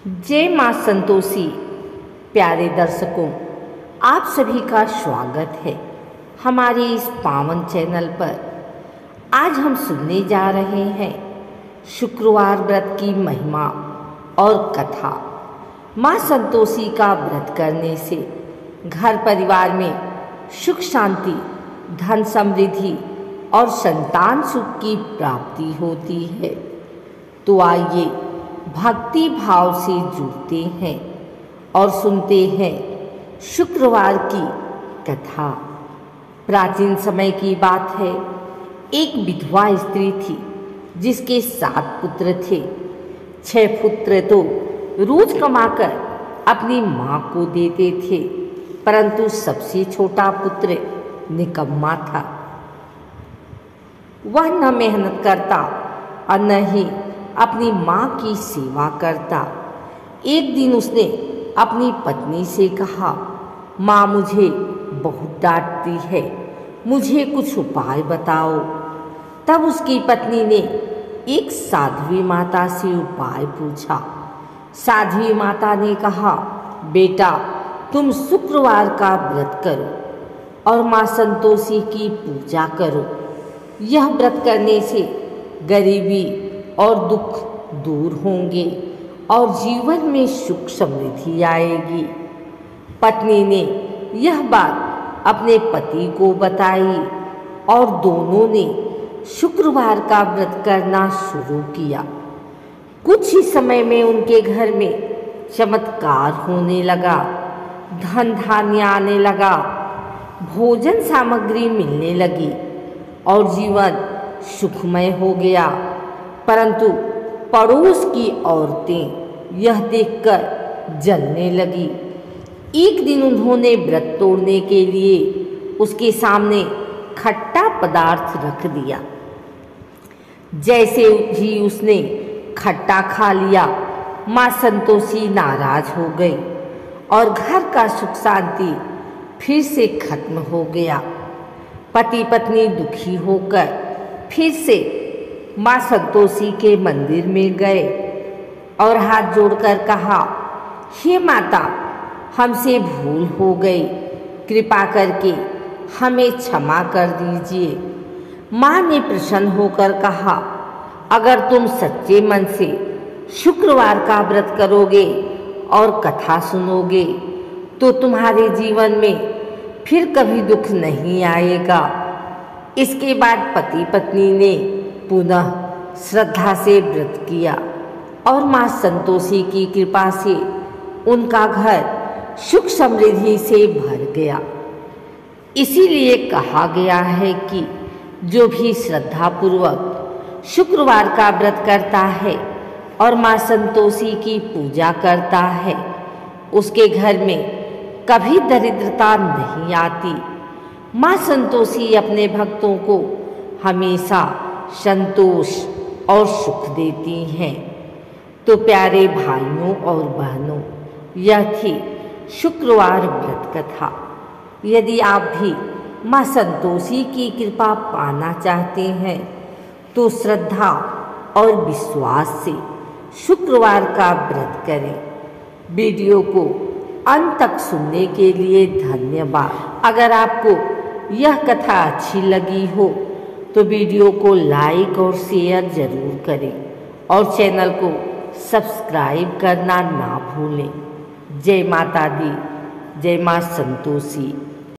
जय माँ संतोषी। प्यारे दर्शकों, आप सभी का स्वागत है हमारे इस पावन चैनल पर। आज हम सुनने जा रहे हैं शुक्रवार व्रत की महिमा और कथा। माँ संतोषी का व्रत करने से घर परिवार में सुख शांति, धन समृद्धि और संतान सुख की प्राप्ति होती है। तो आइए भक्ति भाव से जुड़ते हैं और सुनते हैं शुक्रवार की कथा। प्राचीन समय की बात है। एक विधवा स्त्री थी जिसके 7 पुत्र थे। 6 पुत्र तो रोज कमाकर अपनी माँ को देते थे, परंतु सबसे छोटा पुत्र निकम्मा था। वह न मेहनत करता और न ही अपनी माँ की सेवा करता। एक दिन उसने अपनी पत्नी से कहा, माँ मुझे बहुत डांटती है, मुझे कुछ उपाय बताओ। तब उसकी पत्नी ने एक साध्वी माता से उपाय पूछा। साध्वी माता ने कहा, बेटा तुम शुक्रवार का व्रत करो और माँ संतोषी की पूजा करो। यह व्रत करने से गरीबी और दुख दूर होंगे और जीवन में सुख समृद्धि आएगी। पत्नी ने यह बात अपने पति को बताई और दोनों ने शुक्रवार का व्रत करना शुरू किया। कुछ ही समय में उनके घर में चमत्कार होने लगा। धन धान्य आने लगा, भोजन सामग्री मिलने लगी और जीवन सुखमय हो गया। परंतु पड़ोस की औरतें यह देखकर जलने लगी। एक दिन उन्होंने व्रत तोड़ने के लिए उसके सामने खट्टा पदार्थ रख दिया। जैसे ही उसने खट्टा खा लिया, माँ संतोषी नाराज हो गई और घर का सुख शांति फिर से खत्म हो गया। पति पत्नी दुखी होकर फिर से माँ संतोषी के मंदिर में गए और हाथ जोड़कर कहा, हे माता, हमसे भूल हो गई, कृपा करके हमें क्षमा कर दीजिए। माँ ने प्रसन्न होकर कहा, अगर तुम सच्चे मन से शुक्रवार का व्रत करोगे और कथा सुनोगे तो तुम्हारे जीवन में फिर कभी दुख नहीं आएगा। इसके बाद पति पत्नी ने पुनः श्रद्धा से व्रत किया और माँ संतोषी की कृपा से उनका घर सुख समृद्धि से भर गया। इसीलिए कहा गया है कि जो भी श्रद्धापूर्वक शुक्रवार का व्रत करता है और माँ संतोषी की पूजा करता है, उसके घर में कभी दरिद्रता नहीं आती। माँ संतोषी अपने भक्तों को हमेशा संतोष और सुख देती हैं। तो प्यारे भाइयों और बहनों, यह थी शुक्रवार व्रत कथा। यदि आप भी माँ संतोषी की कृपा पाना चाहते हैं तो श्रद्धा और विश्वास से शुक्रवार का व्रत करें। वीडियो को अंत तक सुनने के लिए धन्यवाद। अगर आपको यह कथा अच्छी लगी हो तो वीडियो को लाइक और शेयर जरूर करें और चैनल को सब्सक्राइब करना ना भूलें। जय माता दी, जय माँ संतोषी।